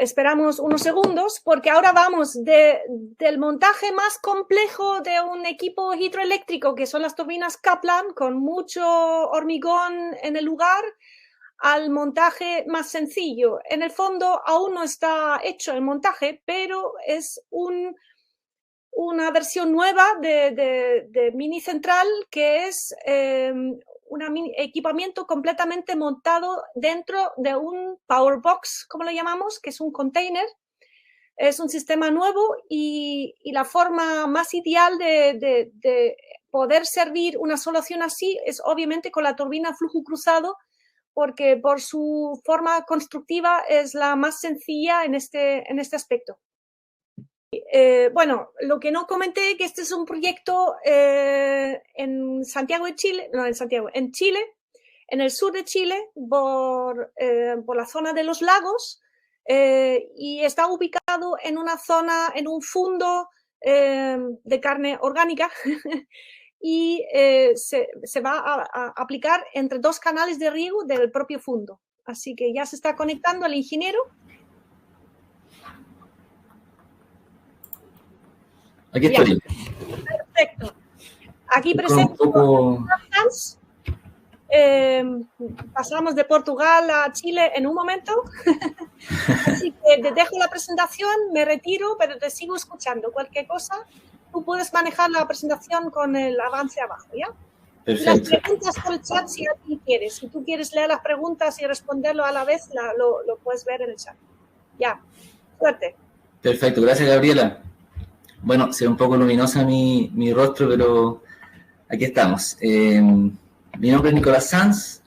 Esperamos unos segundos porque ahora vamos del montaje más complejo de un equipo hidroeléctrico, que son las turbinas Kaplan, con mucho hormigón en el lugar, al montaje más sencillo. En el fondo aún no está hecho el montaje, pero es una versión nueva de mini central, que es un equipamiento completamente montado dentro de un power box, como lo llamamos, que es un container. Es un sistema nuevo y la forma más ideal de poder servir una solución así es obviamente con la turbina flujo cruzado, porque por su forma constructiva es la más sencilla en este aspecto. Bueno, lo que no comenté, que este es un proyecto en Santiago de Chile, no en Santiago, en Chile, en el sur de Chile, por la zona de los lagos, y está ubicado en una zona, en un fundo de carne orgánica y se va a aplicar entre dos canales de riego del propio fundo. Así que ya se está conectando el ingeniero. Aquí estoy. Perfecto. Aquí presento pasamos de Portugal a Chile en un momento. Así que te dejo la presentación, me retiro, pero te sigo escuchando. Cualquier cosa, tú puedes manejar la presentación con el avance abajo, ¿ya? Perfecto. Las preguntas por el chat si alguien quiere. Si tú quieres leer las preguntas y responderlo a la vez, lo puedes ver en el chat. Ya, suerte. Perfecto, gracias Gabriela. Bueno, se ve un poco luminosa mi rostro, pero aquí estamos. Mi nombre es Nicolás Sanz,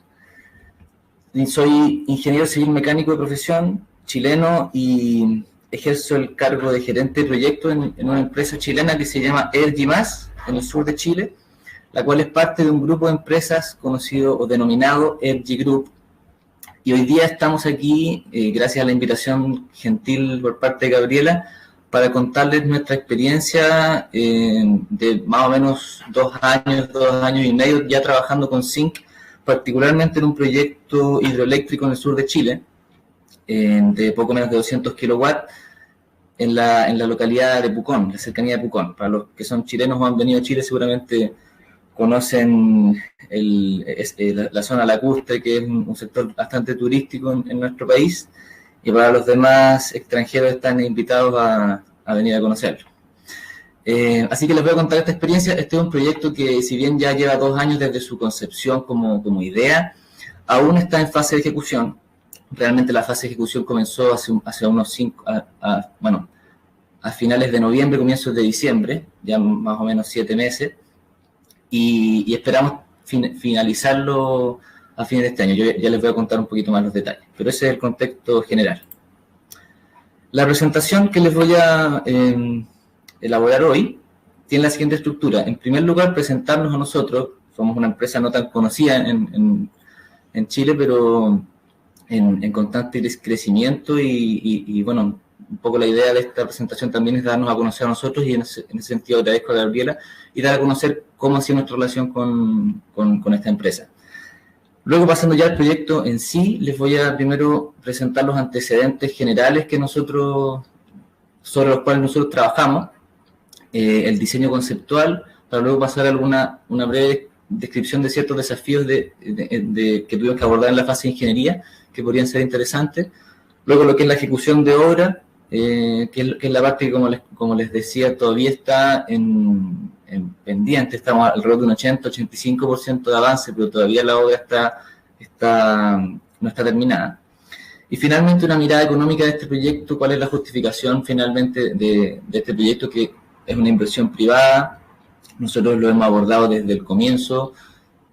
soy ingeniero civil mecánico de profesión, chileno, y ejerzo el cargo de gerente de proyecto en una empresa chilena que se llama ERGI+, en el sur de Chile, la cual es parte de un grupo de empresas conocido o denominado ERGI Group. Y hoy día estamos aquí, gracias a la invitación gentil por parte de Gabriela, para contarles nuestra experiencia de más o menos 2 años y medio ya trabajando con Zinc, particularmente en un proyecto hidroeléctrico en el sur de Chile, de poco menos de 200 kilowatts, en la localidad de Pucón, la cercanía de Pucón. Para los que son chilenos o han venido a Chile seguramente conocen la zona lacustre, que es un sector bastante turístico en nuestro país, y para los demás extranjeros están invitados a venir a conocerlo. Así que les voy a contar esta experiencia. Este es un proyecto que, si bien ya lleva 2 años desde su concepción como idea, aún está en fase de ejecución. Realmente la fase de ejecución comenzó hace unos 5, a finales de noviembre, comienzos de diciembre, ya más o menos 7 meses, y esperamos finalizarlo a fines de este año. Yo ya les voy a contar un poquito más los detalles, pero ese es el contexto general. La presentación que les voy a elaborar hoy tiene la siguiente estructura. En primer lugar, presentarnos a nosotros. Somos una empresa no tan conocida en Chile, pero en constante crecimiento y bueno, un poco la idea de esta presentación también es darnos a conocer a nosotros, y en ese sentido agradezco a Gabriela y dar a conocer cómo ha sido nuestra relación con esta empresa. Luego, pasando ya al proyecto en sí, les voy a primero presentar los antecedentes generales sobre los cuales nosotros trabajamos, el diseño conceptual, para luego pasar a una breve descripción de ciertos desafíos que tuvimos que abordar en la fase de ingeniería, que podrían ser interesantes. Luego lo que es la ejecución de obra, que es la parte que, como les decía, todavía está en pendiente. Estamos alrededor de un 80-85% de avance, pero todavía la obra no está terminada. Y finalmente una mirada económica de este proyecto, cuál es la justificación finalmente de este proyecto, que es una inversión privada. Nosotros lo hemos abordado desde el comienzo,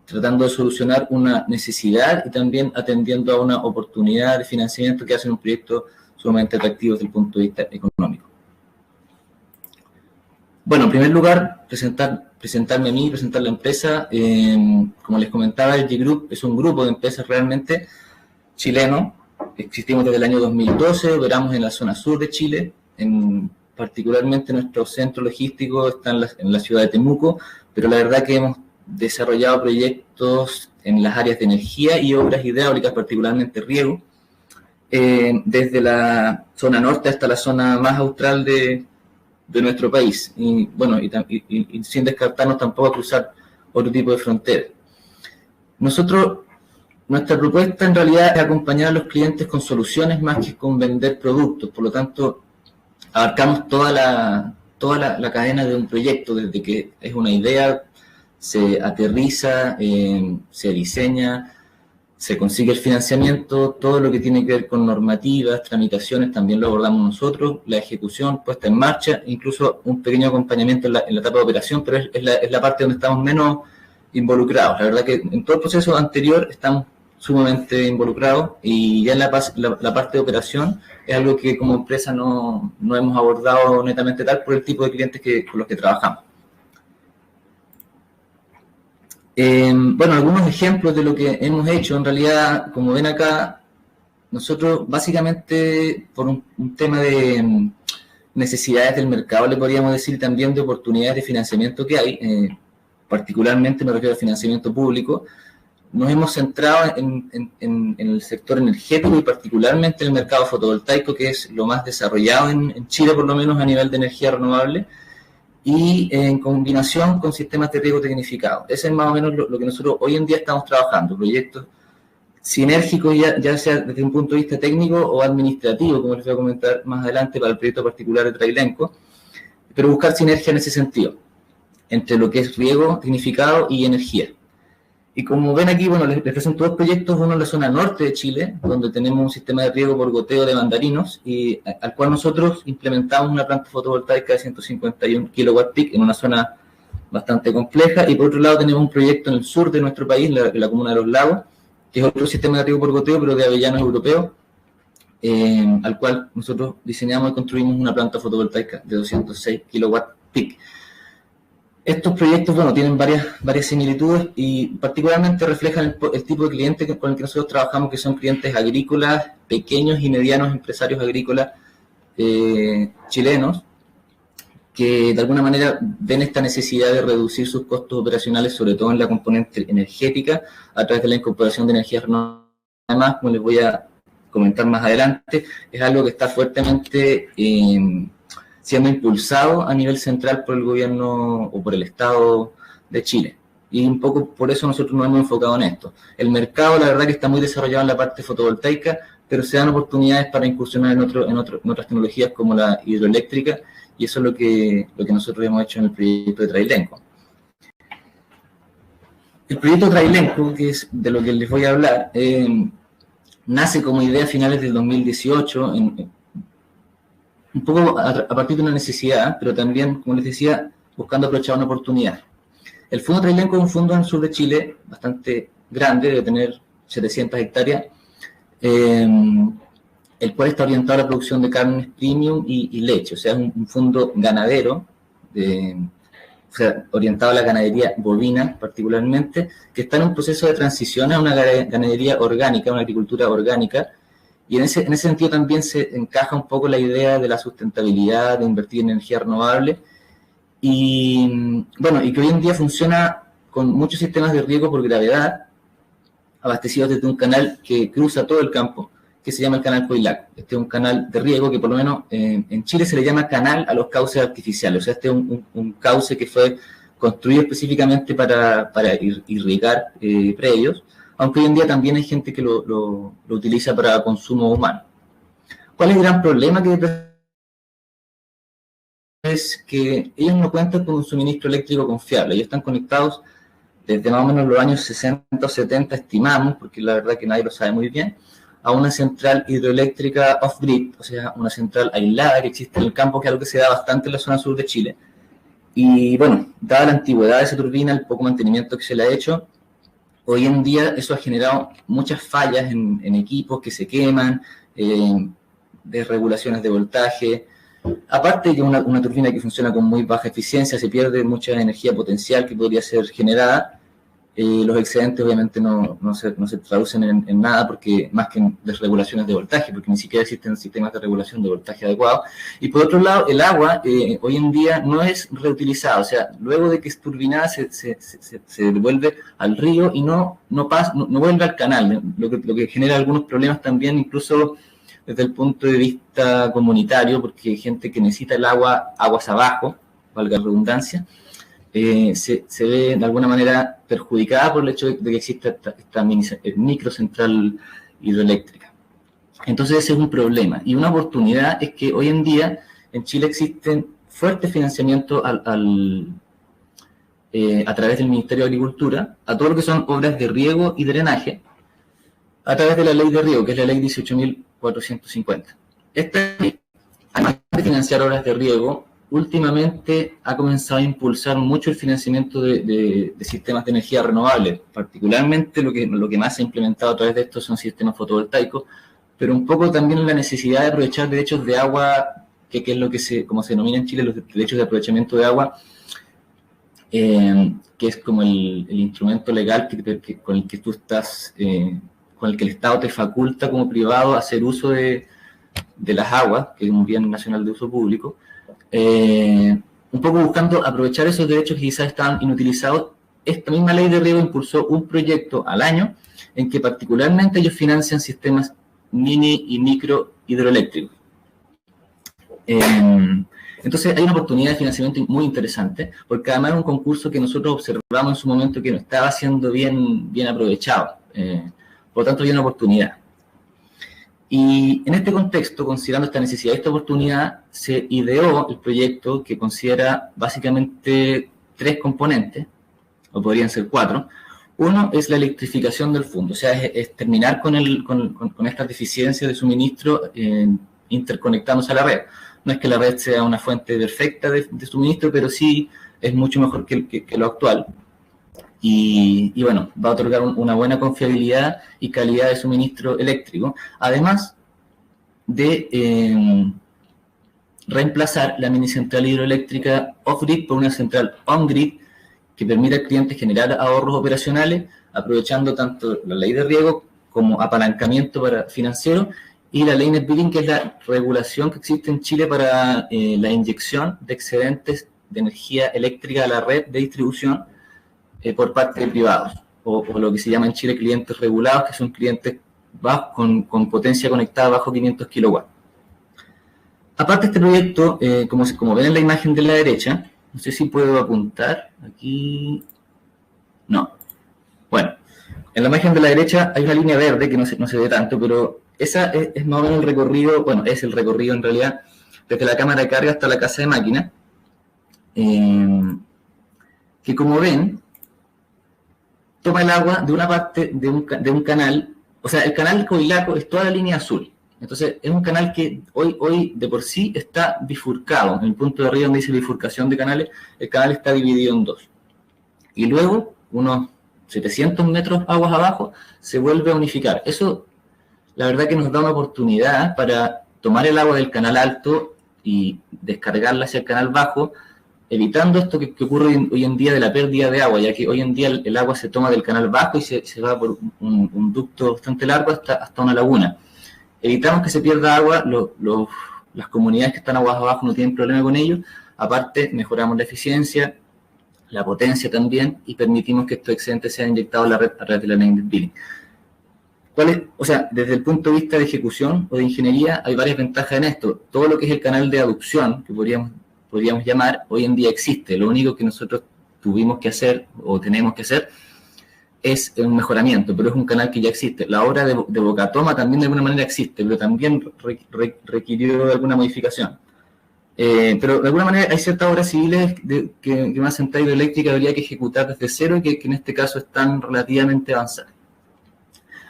tratando de solucionar una necesidad y también atendiendo a una oportunidad de financiamiento que hace un proyecto sumamente atractivo desde el punto de vista económico. Bueno, en primer lugar, presentarme a mí, presentar la empresa. Como les comentaba, el G-Group es un grupo de empresas realmente chileno. Existimos desde el año 2012, operamos en la zona sur de Chile, particularmente nuestro centro logístico está en la ciudad de Temuco, pero la verdad que hemos desarrollado proyectos en las áreas de energía y obras hidráulicas, particularmente riego, desde la zona norte hasta la zona más austral de nuestro país, y bueno, y sin descartarnos tampoco a cruzar otro tipo de frontera. Nuestra propuesta en realidad es acompañar a los clientes con soluciones más que con vender productos. Por lo tanto, abarcamos toda la cadena de un proyecto, desde que es una idea, se aterriza, se diseña, se consigue el financiamiento, todo lo que tiene que ver con normativas, tramitaciones, también lo abordamos nosotros, la ejecución, puesta en marcha, incluso un pequeño acompañamiento en la etapa de operación, pero es la parte donde estamos menos involucrados. La verdad que en todo el proceso anterior estamos sumamente involucrados, y ya en la parte de operación es algo que como empresa no hemos abordado netamente tal por el tipo de clientes con los que trabajamos. Bueno, algunos ejemplos de lo que hemos hecho. En realidad, como ven acá, nosotros básicamente por un tema de necesidades del mercado, le podríamos decir, también de oportunidades de financiamiento que hay, particularmente me refiero al financiamiento público, nos hemos centrado en el sector energético y particularmente en el mercado fotovoltaico, que es lo más desarrollado en Chile, por lo menos a nivel de energía renovable, y en combinación con sistemas de riego tecnificado. Ese es más o menos lo que nosotros hoy en día estamos trabajando, proyectos sinérgicos ya sea desde un punto de vista técnico o administrativo, como les voy a comentar más adelante para el proyecto particular de Trailenco, pero buscar sinergia en ese sentido, entre lo que es riego tecnificado y energía. Y como ven aquí, bueno, les presento dos proyectos, uno en la zona norte de Chile, donde tenemos un sistema de riego por goteo de mandarinos, y al cual nosotros implementamos una planta fotovoltaica de 151 kW-peak en una zona bastante compleja, y por otro lado tenemos un proyecto en el sur de nuestro país, en la comuna de Los Lagos, que es otro sistema de riego por goteo, pero de avellanos europeos, al cual nosotros diseñamos y construimos una planta fotovoltaica de 206 kW-peak. Estos proyectos, bueno, tienen varias similitudes y particularmente reflejan el tipo de cliente con el que nosotros trabajamos, que son clientes agrícolas, pequeños y medianos empresarios agrícolas chilenos, que de alguna manera ven esta necesidad de reducir sus costos operacionales, sobre todo en la componente energética, a través de la incorporación de energías renovables. Además, como les voy a comentar más adelante, es algo que está fuertemente siendo impulsado a nivel central por el gobierno o por el Estado de Chile. Y un poco por eso nosotros nos hemos enfocado en esto. El mercado, la verdad, que está muy desarrollado en la parte fotovoltaica, pero se dan oportunidades para incursionar en otras tecnologías como la hidroeléctrica, y eso es lo que nosotros hemos hecho en el proyecto de Trailenco. El proyecto Trailenco, que es de lo que les voy a hablar, nace como idea a finales del 2018, un poco a partir de una necesidad, pero también, como les decía, buscando aprovechar una oportunidad. El Fondo Trailenco es un fondo en el sur de Chile bastante grande, debe tener 700 hectáreas, el cual está orientado a la producción de carnes premium y leche, o sea, es un fondo ganadero, o sea, orientado a la ganadería bovina particularmente, que está en un proceso de transición a una ganadería orgánica, una agricultura orgánica, y en ese sentido también se encaja un poco la idea de la sustentabilidad, de invertir en energía renovable, y bueno, y que hoy en día funciona con muchos sistemas de riego por gravedad, abastecidos desde un canal que cruza todo el campo, que se llama el canal Coilac. Este es un canal de riego que por lo menos en Chile se le llama canal a los cauces artificiales. O sea, este es un cauce que fue construido específicamente para irrigar predios, aunque hoy en día también hay gente que lo utiliza para consumo humano. ¿Cuál es el gran problema? Es que ellos no cuentan con un suministro eléctrico confiable. Ellos están conectados desde más o menos los años 60 o 70, estimamos, porque la verdad que nadie lo sabe muy bien, a una central hidroeléctrica off-grid, o sea, una central aislada que existe en el campo, que es algo que se da bastante en la zona sur de Chile. Y bueno, dada la antigüedad de esa turbina, el poco mantenimiento que se le ha hecho, hoy en día eso ha generado muchas fallas en equipos que se queman, desregulaciones de voltaje. Aparte de que una turbina que funciona con muy baja eficiencia, se pierde mucha energía potencial que podría ser generada. Los excedentes obviamente no se traducen en nada, porque más que en desregulaciones de voltaje, porque ni siquiera existen sistemas de regulación de voltaje adecuados. Y por otro lado, el agua hoy en día no es reutilizada, o sea, luego de que es turbinada se devuelve al río y no vuelve al canal, lo que genera algunos problemas también, incluso desde el punto de vista comunitario, porque hay gente que necesita el agua aguas abajo, valga la redundancia, se ve de alguna manera perjudicada por el hecho de que exista esta microcentral hidroeléctrica. Entonces ese es un problema. Y una oportunidad es que hoy en día en Chile existen fuertes financiamientos a través del Ministerio de Agricultura a todo lo que son obras de riego y drenaje, a través de la ley de riego, que es la ley 18.450. Esta ley, además de financiar obras de riego, últimamente ha comenzado a impulsar mucho el financiamiento de sistemas de energía renovable. Particularmente lo que más se ha implementado a través de esto son sistemas fotovoltaicos, pero un poco también la necesidad de aprovechar derechos de agua, que es lo que como se denomina en Chile, los derechos de aprovechamiento de agua, que es como el instrumento legal con el que tú estás, con el que el Estado te faculta como privado a hacer uso de las aguas, que es un bien nacional de uso público. Un poco buscando aprovechar esos derechos que quizás estaban inutilizados. Esta misma ley de riego impulsó un proyecto al año en que particularmente ellos financian sistemas mini y micro hidroeléctricos. Entonces hay una oportunidad de financiamiento muy interesante, porque además es un concurso que nosotros observamos en su momento que no estaba siendo bien aprovechado. Por lo tanto hay una oportunidad. Y en este contexto, considerando esta necesidad y esta oportunidad, se ideó el proyecto que considera básicamente 3 componentes, o podrían ser 4. Uno es la electrificación del fondo, o sea, es terminar con estas deficiencias de suministro interconectándose a la red. No es que la red sea una fuente perfecta de suministro, pero sí es mucho mejor que lo actual. Y bueno, va a otorgar una buena confiabilidad y calidad de suministro eléctrico, además de reemplazar la mini central hidroeléctrica off-grid por una central on-grid que permita al cliente generar ahorros operacionales, aprovechando tanto la ley de riego como apalancamiento financiero, y la ley Net Billing, que es la regulación que existe en Chile para la inyección de excedentes de energía eléctrica a la red de distribución por parte de privados, o lo que se llama en Chile clientes regulados, que son clientes con potencia conectada bajo 500 kilowatts. Aparte de este proyecto, como ven en la imagen de la derecha, no sé si puedo apuntar aquí, no, bueno, en la imagen de la derecha hay una línea verde que no se ve tanto, pero esa es más o menos el recorrido, bueno, es el recorrido en realidad, desde la cámara de carga hasta la casa de máquina, que como ven, toma el agua de una parte de un canal o sea, el canal Coilaco es toda la línea azul. Entonces, es un canal que hoy de por sí está bifurcado. En el punto de arriba donde dice bifurcación de canales, el canal está dividido en dos. Y luego, unos 700 metros aguas abajo, se vuelve a unificar. Eso, la verdad que nos da una oportunidad para tomar el agua del canal alto y descargarla hacia el canal bajo, evitando esto que ocurre hoy en día de la pérdida de agua, ya que hoy en día el agua se toma del canal bajo y se va por un ducto bastante largo hasta una laguna. Evitamos que se pierda agua, las comunidades que están aguas abajo no tienen problema con ello, aparte mejoramos la eficiencia, la potencia también, y permitimos que estos excedentes sean inyectados a la red a través de la Named Billing. O sea, desde el punto de vista de ejecución o de ingeniería, hay varias ventajas en esto. Todo lo que es el canal de aducción, que podríamos llamar, hoy en día existe. Lo único que nosotros tuvimos que hacer o tenemos que hacer es un mejoramiento, pero es un canal que ya existe. La obra de Boca Toma también de alguna manera existe, pero también requirió de alguna modificación. Pero de alguna manera hay ciertas obras civiles que una central hidroeléctrica habría que ejecutar desde cero y que en este caso están relativamente avanzadas.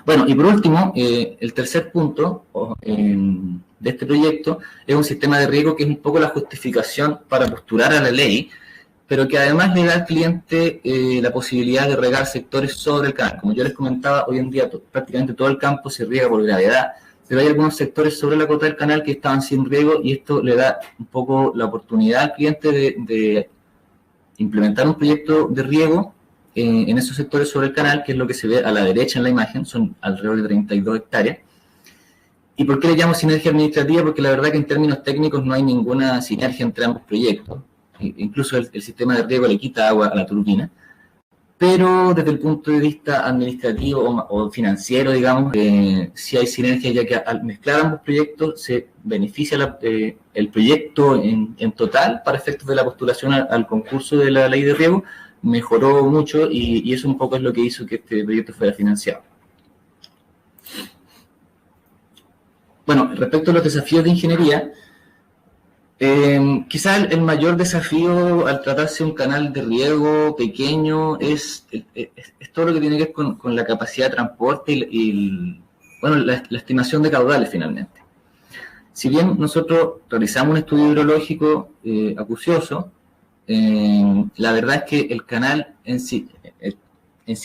Bueno, y por último, el tercer punto de este proyecto es un sistema de riego que es un poco la justificación para postular a la ley, pero que además le da al cliente la posibilidad de regar sectores sobre el canal. Como yo les comentaba, hoy en día prácticamente todo el campo se riega por gravedad, pero hay algunos sectores sobre la cota del canal que estaban sin riego y esto le da un poco la oportunidad al cliente de implementar un proyecto de riego en esos sectores sobre el canal, que es lo que se ve a la derecha en la imagen, son alrededor de 32 hectáreas. ¿Y por qué le llamo sinergia administrativa? Porque la verdad que en términos técnicos no hay ninguna sinergia entre ambos proyectos. Incluso el sistema de riego le quita agua a la turbina. Pero desde el punto de vista administrativo o financiero, digamos, sí hay sinergia, ya que al mezclar ambos proyectos se beneficia el proyecto en total para efectos de la postulación al concurso de la ley de riego, mejoró mucho y eso un poco es lo que hizo que este proyecto fuera financiado. Bueno, respecto a los desafíos de ingeniería, quizás el mayor desafío al tratarse de un canal de riego pequeño es todo lo que tiene que ver con la capacidad de transporte y la estimación de caudales finalmente. Si bien nosotros realizamos un estudio hidrológico acucioso, la verdad es que el canal en sí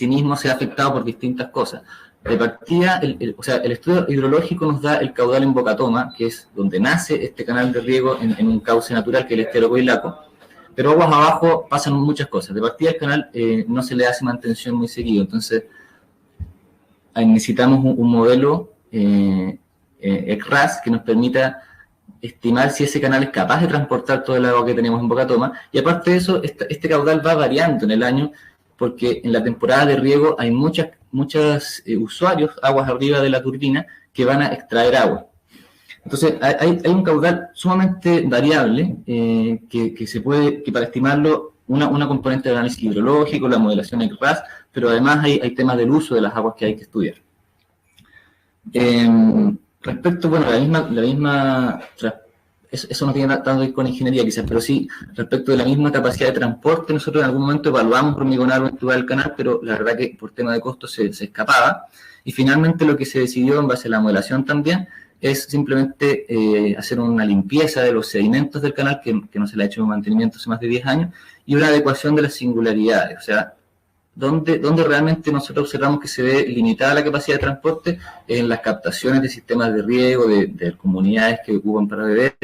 mismo se ha afectado por distintas cosas. De partida, el estudio hidrológico nos da el caudal en Boca Toma, que es donde nace este canal de riego en un cauce natural que es el estero Coilaco, pero aguas abajo pasan muchas cosas. De partida, el canal no se le hace mantención muy seguido, entonces necesitamos un modelo ECRAS que nos permita estimar si ese canal es capaz de transportar todo el agua que tenemos en Boca Toma, y aparte de eso, este caudal va variando en el año, porque en la temporada de riego hay muchos usuarios, aguas arriba de la turbina, que van a extraer agua. Entonces, hay un caudal sumamente variable que para estimarlo, una componente del análisis hidrológico, la modelación ECRAS, pero además hay temas del uso de las aguas que hay que estudiar. Respecto, bueno, la misma eso no tiene tanto que ver con ingeniería quizás, pero sí, respecto de la misma capacidad de transporte, nosotros en algún momento evaluamos hormigonar o entubar el canal, pero la verdad que por tema de costos se escapaba, y finalmente lo que se decidió en base a la modelación también es simplemente hacer una limpieza de los sedimentos del canal, que no se le ha hecho mantenimiento hace más de 10 años, y una adecuación de las singularidades, o sea, donde realmente nosotros observamos que se ve limitada la capacidad de transporte en las captaciones de sistemas de riego, de comunidades que ocupan para beber,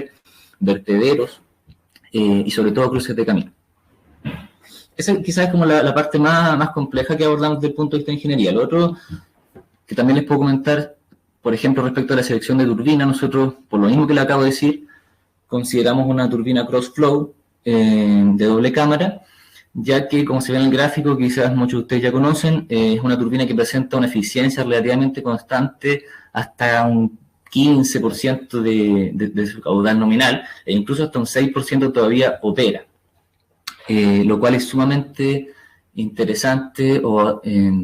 vertederos y sobre todo cruces de camino. Esa quizás es como la parte más compleja que abordamos desde el punto de vista de ingeniería. Lo otro que también les puedo comentar, por ejemplo, respecto a la selección de turbina, nosotros, por lo mismo que le acabo de decir, consideramos una turbina cross-flow de doble cámara, ya que, como se ve en el gráfico, quizás muchos de ustedes ya conocen, es una turbina que presenta una eficiencia relativamente constante hasta un 15% de su caudal nominal, e incluso hasta un 6% todavía opera, lo cual es sumamente interesante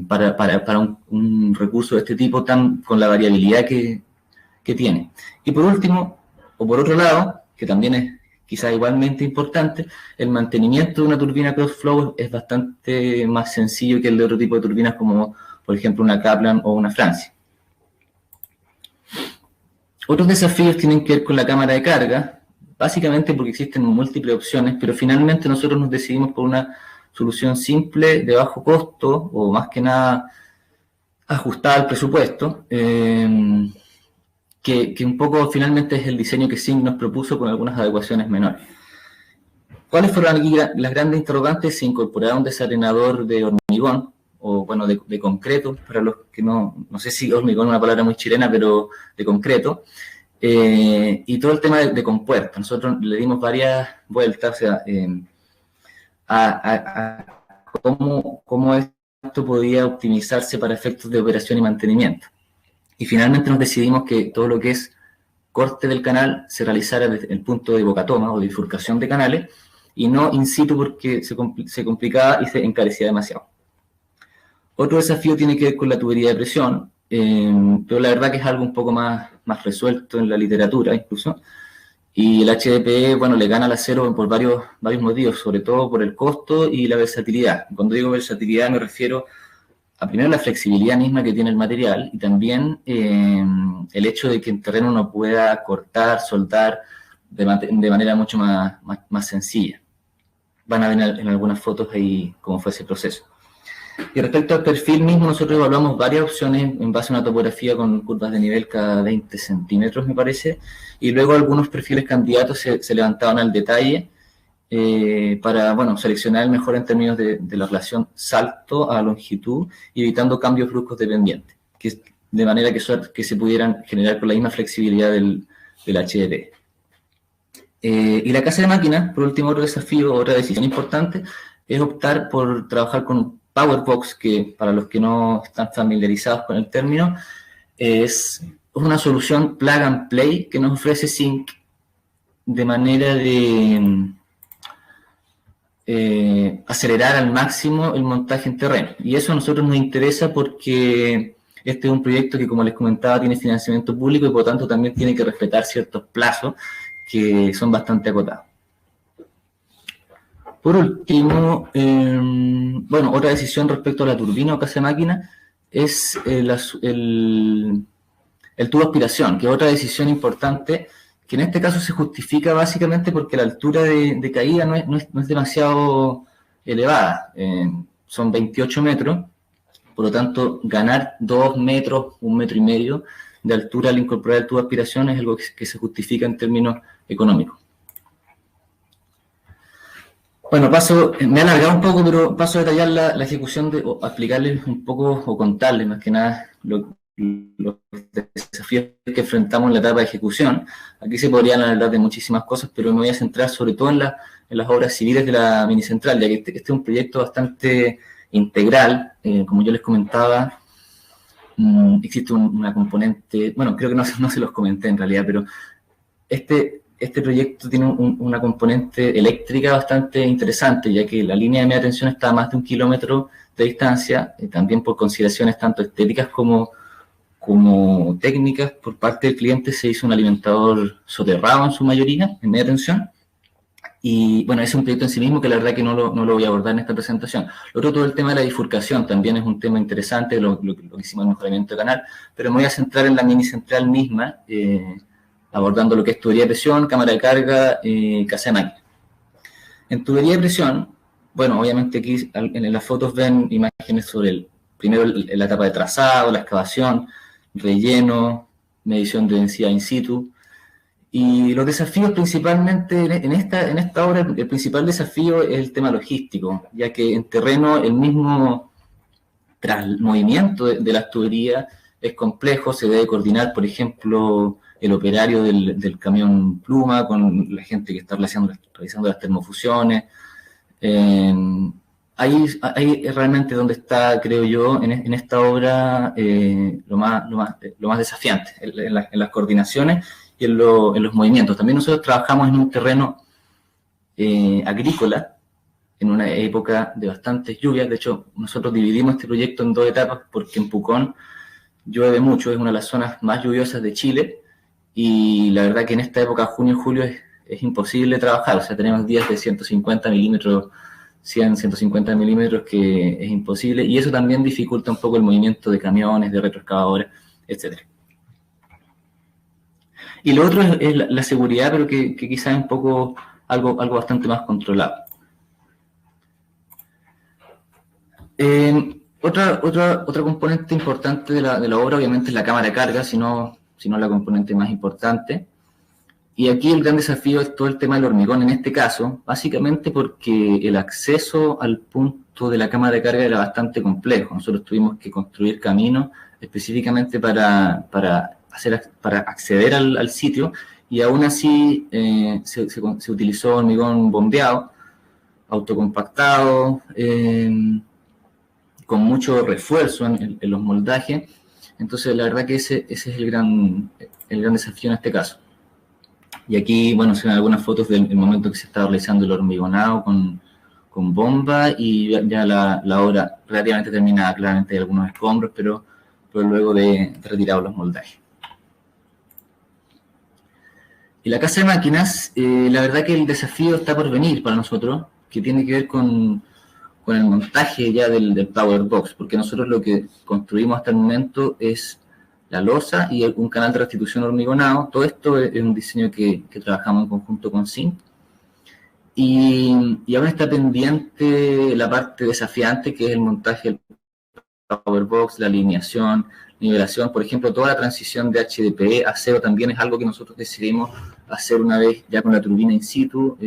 para un recurso de este tipo con la variabilidad que tiene. Y por último, o por otro lado, que también es quizás igualmente importante, el mantenimiento de una turbina cross-flow es bastante más sencillo que el de otro tipo de turbinas como, por ejemplo, una Kaplan o una Francia. Otros desafíos tienen que ver con la cámara de carga, básicamente porque existen múltiples opciones, pero finalmente nosotros nos decidimos por una solución simple, de bajo costo, o más que nada ajustada al presupuesto, que un poco finalmente es el diseño que SYNC nos propuso con algunas adecuaciones menores. ¿Cuáles fueron aquí las grandes interrogantes? Se incorporaba un desarenador de hormigón, o bueno, de concreto, para los que no sé si hormigón es una palabra muy chilena, pero de concreto, y todo el tema de compuerta. Nosotros le dimos varias vueltas, o sea, a cómo esto podía optimizarse para efectos de operación y mantenimiento. Y finalmente nos decidimos que todo lo que es corte del canal se realizara desde el punto de bocatoma o de bifurcación de canales, y no in situ porque se complicaba y se encarecía demasiado. Otro desafío tiene que ver con la tubería de presión, pero la verdad que es algo un poco más resuelto en la literatura incluso, y el HDPE, bueno, le gana al acero por varios motivos, sobre todo por el costo y la versatilidad. Cuando digo versatilidad me refiero a primero la flexibilidad misma que tiene el material, y también el hecho de que en terreno uno pueda cortar, soldar de manera mucho más sencilla. Van a ver en algunas fotos ahí cómo fue ese proceso. Y respecto al perfil mismo, nosotros evaluamos varias opciones en base a una topografía con curvas de nivel cada 20 centímetros, me parece, y luego algunos perfiles candidatos se levantaban al detalle para, bueno, seleccionar el mejor en términos de la relación salto a longitud, y evitando cambios bruscos de pendiente, de manera que se pudieran generar con la misma flexibilidad del HDP. Y la casa de máquinas, por último, otro desafío, otra decisión importante, es optar por trabajar con Powerbox, que para los que no están familiarizados con el término, es una solución plug and play que nos ofrece SYNC de manera de acelerar al máximo el montaje en terreno. Y eso a nosotros nos interesa porque este es un proyecto que, como les comentaba, tiene financiamiento público y por lo tanto también tiene que respetar ciertos plazos que son bastante acotados. Por último, bueno, otra decisión respecto a la turbina o casa de máquina es el tubo de aspiración, que es otra decisión importante, que en este caso se justifica básicamente porque la altura de caída no es demasiado elevada, son 28 metros, por lo tanto ganar 2 metros, 1,5 metros de altura al incorporar el tubo de aspiración es algo que se justifica en términos económicos. Bueno, me he alargado un poco, pero paso a detallar la ejecución, o a explicarles un poco, o contarles más que nada los desafíos que enfrentamos en la etapa de ejecución. Aquí se podrían hablar de muchísimas cosas, pero me voy a centrar sobre todo en las obras civiles de la minicentral, ya que este es un proyecto bastante integral. Como yo les comentaba, existe una componente, bueno, creo que no se los comenté en realidad, pero este proyecto tiene una componente eléctrica bastante interesante, ya que la línea de media tensión está a más de 1 kilómetro de distancia, también por consideraciones tanto estéticas como técnicas. Por parte del cliente se hizo un alimentador soterrado en su mayoría, en media tensión, y bueno, es un proyecto en sí mismo que la verdad que no lo voy a abordar en esta presentación. Luego todo el tema de la bifurcación también es un tema interesante, lo que hicimos en el mejoramiento de canal, pero me voy a centrar en la minicentral misma, abordando lo que es tubería de presión, cámara de carga, casa de máquina. En tubería de presión, bueno, obviamente aquí en las fotos ven imágenes sobre primero la etapa de trazado, la excavación, relleno, medición de densidad in situ. Y los desafíos principalmente en esta obra, el principal desafío es el tema logístico, ya que en terreno el mismo movimiento de las tuberías es complejo, se debe coordinar, por ejemplo, el operario del camión pluma con la gente que está realizando las termofusiones. Ahí es realmente donde está, creo yo, en esta obra lo más desafiante, en las coordinaciones y en los movimientos. También nosotros trabajamos en un terreno agrícola, en una época de bastantes lluvias. De hecho, nosotros dividimos este proyecto en 2 etapas porque en Pucón llueve mucho, es una de las zonas más lluviosas de Chile, y la verdad que en esta época, junio y julio, es imposible trabajar. O sea, tenemos días de 150 milímetros, 100, 150 milímetros, que es imposible, y eso también dificulta un poco el movimiento de camiones, de retroexcavadoras, etc. Y lo otro es la seguridad, pero que quizás es un poco algo bastante más controlado. Otra componente importante de la obra, obviamente, es la cámara de carga, si no la componente más importante. Y aquí el gran desafío es todo el tema del hormigón en este caso, básicamente porque el acceso al punto de la cámara de carga era bastante complejo. Nosotros tuvimos que construir caminos específicamente para acceder al sitio, y aún así se utilizó hormigón bombeado, autocompactado, con mucho refuerzo en los moldajes. Entonces la verdad que ese es el gran desafío en este caso. Y aquí, bueno, se ven algunas fotos del momento que se estaba realizando el hormigonado con bomba, y ya la obra relativamente terminada. Claramente hay algunos escombros, pero luego de retirados los moldajes. Y la casa de máquinas, la verdad que el desafío está por venir para nosotros, que tiene que ver con el montaje ya del Power Box, porque nosotros lo que construimos hasta el momento es la losa y un canal de restitución hormigonado. Todo esto es un diseño que trabajamos en conjunto con Zinc. Y ahora está pendiente la parte desafiante, que es el montaje del Power Box, la alineación, nivelación. Por ejemplo, toda la transición de HDPE a acero también es algo que nosotros decidimos hacer una vez ya con la turbina in situ,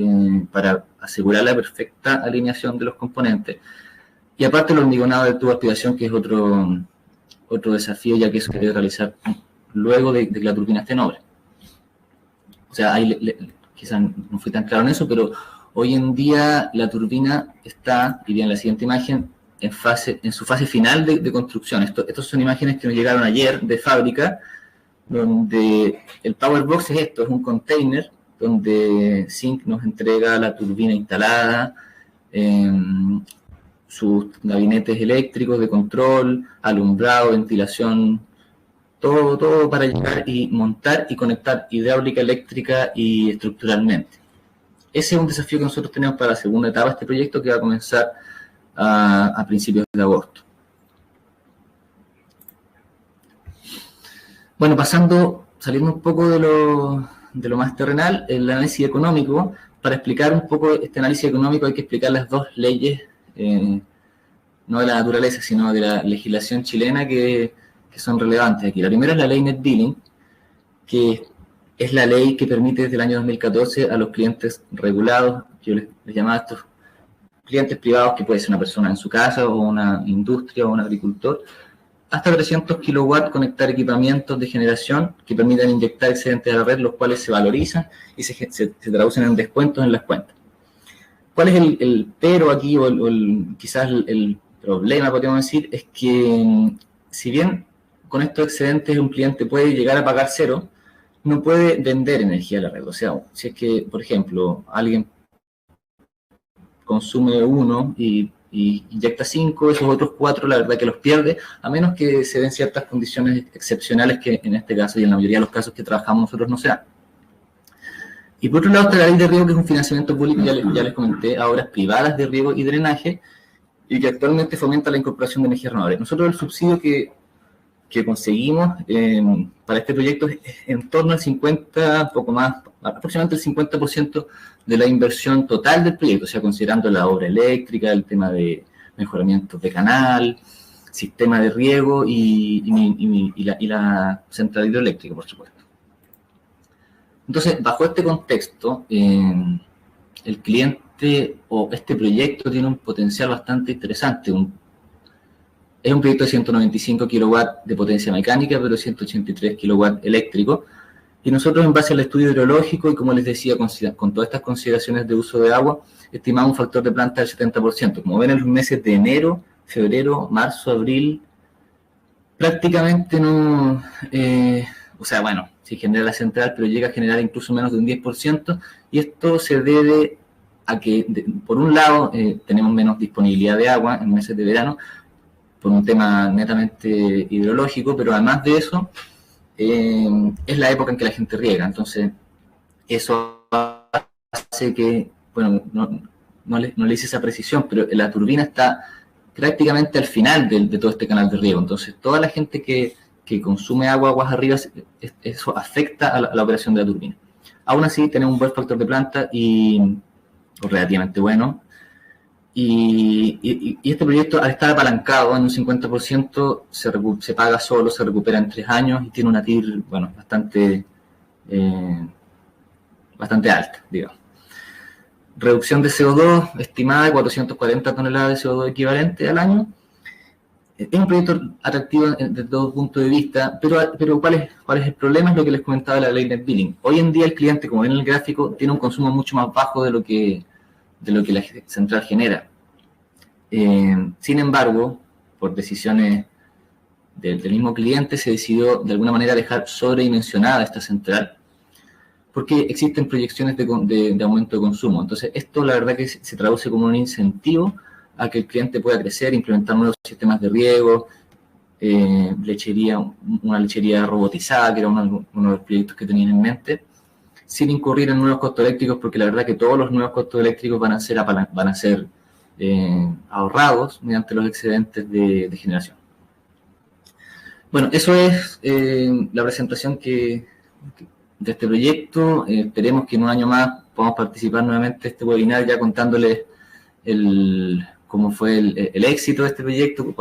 para asegurar la perfecta alineación de los componentes. Y aparte el hormigonado de tubo de aspiración, que es otro desafío, ya que eso se debe realizar luego de que la turbina esté en obra. O sea, quizás no fui tan claro en eso, pero hoy en día la turbina está, y bien en la siguiente imagen, en su fase final de construcción. Estos son imágenes que nos llegaron ayer de fábrica, donde el Power Box es un container donde Zinc nos entrega la turbina instalada, sus gabinetes eléctricos de control, alumbrado, ventilación, todo para llegar y montar y conectar hidráulica, eléctrica y estructuralmente. Ese es un desafío que nosotros tenemos para la segunda etapa de este proyecto, que va a comenzar a principios de agosto. Bueno, saliendo un poco de lo más terrenal, el análisis económico. Para explicar un poco este análisis económico hay que explicar las dos leyes, no de la naturaleza, sino de la legislación chilena, que son relevantes aquí. La primera es la ley Net Billing, que es la ley que permite desde el año 2014 a los clientes regulados, yo les llamaba a estos clientes privados, que puede ser una persona en su casa o una industria o un agricultor, hasta 300 kilowatts conectar equipamientos de generación que permitan inyectar excedentes a la red, los cuales se valorizan y se traducen en descuentos en las cuentas. ¿Cuál es el pero aquí, o quizás el problema, podríamos decir? Es que si bien con estos excedentes un cliente puede llegar a pagar cero, no puede vender energía a la red. O sea, si es que, por ejemplo, alguien consume 1 y inyecta 5, esos otros 4 la verdad que los pierde, a menos que se den ciertas condiciones excepcionales que en este caso y en la mayoría de los casos que trabajamos nosotros no se dan. Y por otro lado está la ley de riego, que es un financiamiento público, ya les comenté, a obras privadas de riego y drenaje, y que actualmente fomenta la incorporación de energías renovables. Nosotros el subsidio que conseguimos para este proyecto es en torno al 50, poco más, aproximadamente el 50% de la inversión total del proyecto, o sea, considerando la obra eléctrica, el tema de mejoramientos de canal, sistema de riego y la central hidroeléctrica, por supuesto. Entonces, bajo este contexto, el cliente o este proyecto tiene un potencial bastante interesante. Es un proyecto de 195 kilowatts de potencia mecánica, pero 183 kilowatts eléctrico. Y nosotros, en base al estudio hidrológico y, como les decía, con todas estas consideraciones de uso de agua, estimamos un factor de planta del 70%. Como ven, en los meses de enero, febrero, marzo, abril, prácticamente no... o sea, bueno, se genera la central, pero llega a generar incluso menos de un 10%, y esto se debe a que, por un lado, tenemos menos disponibilidad de agua en meses de verano, por un tema netamente hidrológico, pero además de eso, es la época en que la gente riega. Entonces, eso hace que, bueno, no le hice esa precisión, pero la turbina está prácticamente al final de todo este canal de riego. Entonces, toda la gente que que consume agua aguas arriba, eso afecta a la operación de la turbina. Aún así, tenemos un buen factor de planta relativamente bueno. Y este proyecto, al estar apalancado en un 50%, se paga solo, se recupera en 3 años y tiene una TIR, bueno, bastante alta, digamos. Reducción de CO2 estimada de 440 toneladas de CO2 equivalente al año. Es un proyecto atractivo desde todo punto de vista, pero ¿cuál es el problema? Es lo que les comentaba de la ley Net Billing. Hoy en día el cliente, como ven en el gráfico, tiene un consumo mucho más bajo de lo que la central genera. Sin embargo, por decisiones del mismo cliente, se decidió de alguna manera dejar sobredimensionada esta central, porque existen proyecciones de aumento de consumo. Entonces, esto la verdad que se traduce como un incentivo a que el cliente pueda crecer, implementar nuevos sistemas de riego, una lechería robotizada, que era uno de los proyectos que tenían en mente, sin incurrir en nuevos costos eléctricos, porque la verdad que todos los nuevos costos eléctricos van a ser ahorrados mediante los excedentes de generación. Bueno, eso es la presentación de este proyecto. Esperemos que en un año más podamos participar nuevamente en este webinar, ya contándoles cómo fue el éxito de este proyecto,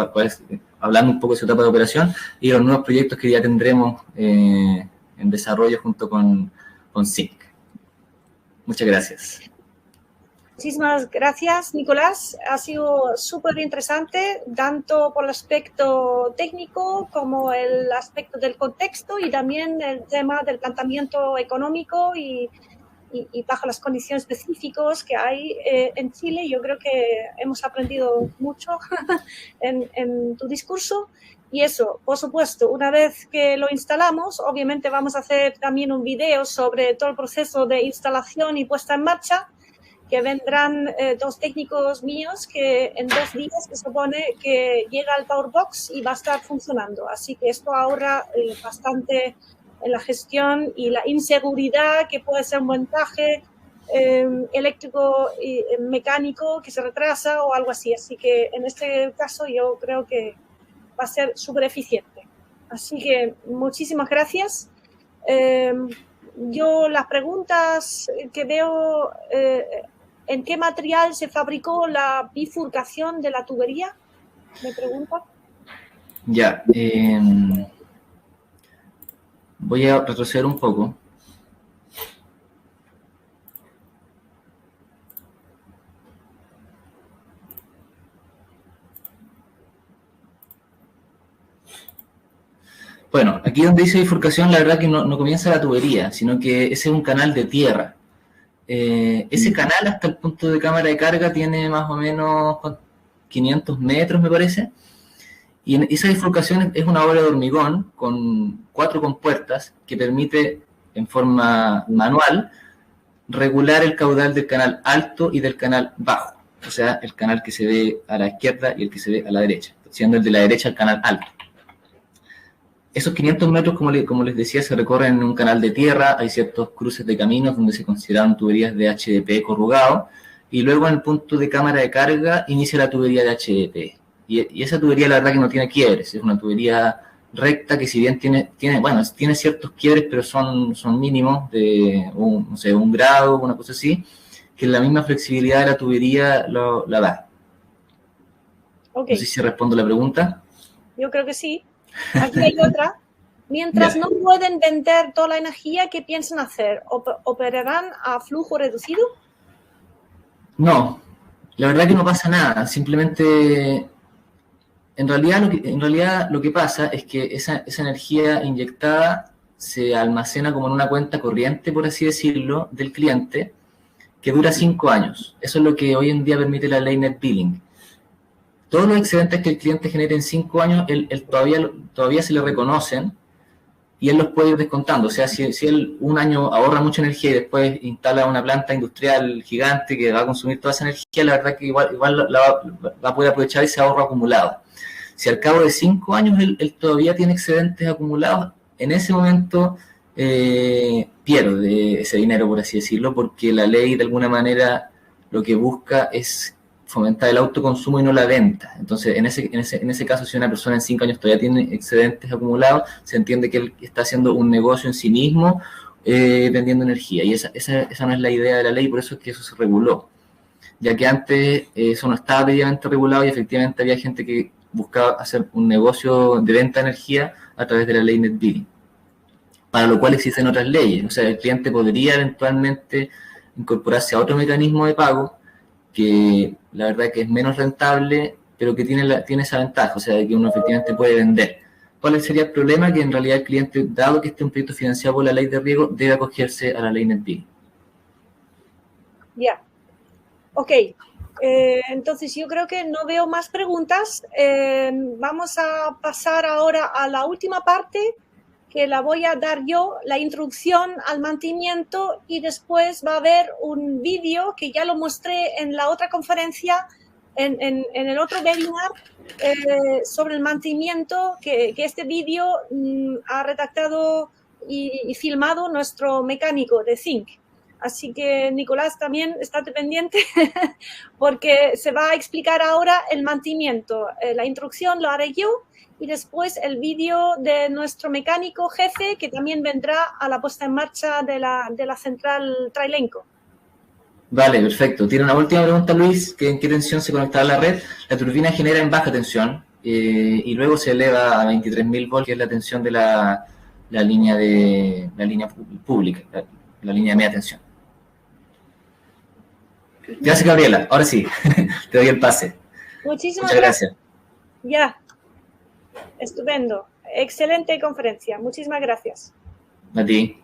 hablando un poco de su etapa de operación y los nuevos proyectos que ya tendremos en desarrollo junto con SINC. Muchas gracias. Muchísimas gracias, Nicolás. Ha sido súper interesante, tanto por el aspecto técnico como el aspecto del contexto y también el tema del planteamiento económico y bajo las condiciones específicas que hay en Chile. Yo creo que hemos aprendido mucho en tu discurso. Y eso, por supuesto, una vez que lo instalamos, obviamente vamos a hacer también un video sobre todo el proceso de instalación y puesta en marcha, que vendrán 2 técnicos míos que en 2 días se supone que llega al Powerbox y va a estar funcionando. Así que esto ahorra bastante en la gestión y la inseguridad que puede ser un montaje eléctrico y mecánico que se retrasa o algo así. Así que en este caso yo creo que va a ser súper eficiente. Así que muchísimas gracias. Yo las preguntas que veo, ¿en qué material se fabricó la bifurcación de la tubería? Me pregunta. Ya, voy a retroceder un poco. Bueno, aquí donde dice bifurcación, la verdad que no comienza la tubería, sino que ese es un canal de tierra. Ese canal hasta el punto de cámara de carga tiene más o menos 500 metros, me parece. Y esa bifurcación es una obra de hormigón con 4 compuertas que permite en forma manual regular el caudal del canal alto y del canal bajo. O sea, el canal que se ve a la izquierda y el que se ve a la derecha, siendo el de la derecha el canal alto. Esos 500 metros, como les decía, se recorren en un canal de tierra. Hay ciertos cruces de caminos donde se consideran tuberías de HDP corrugado. Y luego en el punto de cámara de carga inicia la tubería de HDP. Y esa tubería, la verdad, que no tiene quiebres. Es una tubería recta que, si bien tiene ciertos quiebres, pero son mínimos, de un grado, una cosa así, que la misma flexibilidad de la tubería la da. Okay. No sé si respondo la pregunta. Yo creo que sí. Aquí hay otra. Mientras no pueden vender toda la energía, ¿qué piensan hacer? ¿Operarán a flujo reducido? No, la verdad que no pasa nada. Simplemente, en realidad lo que pasa es que esa energía inyectada se almacena como en una cuenta corriente, por así decirlo, del cliente, que dura 5 años. Eso es lo que hoy en día permite la ley Net Billing. Todos los excedentes que el cliente genere en 5 años, él todavía se le reconocen y él los puede ir descontando. O sea, si él un año ahorra mucha energía y después instala una planta industrial gigante que va a consumir toda esa energía, la verdad que igual va a poder aprovechar ese ahorro acumulado. Si al cabo de 5 años él todavía tiene excedentes acumulados, en ese momento pierde ese dinero, por así decirlo, porque la ley de alguna manera lo que busca es fomentar el autoconsumo y no la venta. Entonces, en ese caso, si una persona en 5 años todavía tiene excedentes acumulados, se entiende que él está haciendo un negocio en sí mismo vendiendo energía. Y esa no es la idea de la ley, por eso es que eso se reguló. Ya que antes eso no estaba debidamente regulado y efectivamente había gente que buscaba hacer un negocio de venta de energía a través de la ley Net Billing, para lo cual existen otras leyes. O sea, el cliente podría eventualmente incorporarse a otro mecanismo de pago que la verdad que es menos rentable, pero que tiene esa ventaja, o sea, de que uno efectivamente puede vender. ¿Cuál sería el problema? Que en realidad el cliente, dado que este es un proyecto financiado por la ley de riego, debe acogerse a la ley Net Billing. Ya. Ok. Entonces yo creo que no veo más preguntas. Vamos a pasar ahora a la última parte, que la voy a dar yo, la introducción al mantenimiento, y después va a haber un vídeo que ya lo mostré en la otra conferencia, en el otro webinar, sobre el mantenimiento, que este vídeo ha redactado y filmado nuestro mecánico de Zinc. Así que, Nicolás, también estate pendiente porque se va a explicar ahora el mantenimiento. La introducción lo haré yo y después el vídeo de nuestro mecánico jefe, que también vendrá a la puesta en marcha de la central Trailenco. Vale, perfecto. Tiene una última pregunta, Luis, que en qué tensión se conectará a la red. La turbina genera en baja tensión y luego se eleva a 23.000 volts, que es la tensión de la línea pública, la línea de media tensión. Gracias, Gabriela. Ahora sí, te doy el pase. Muchas gracias. Ya, estupendo. Excelente conferencia. Muchísimas gracias. A ti.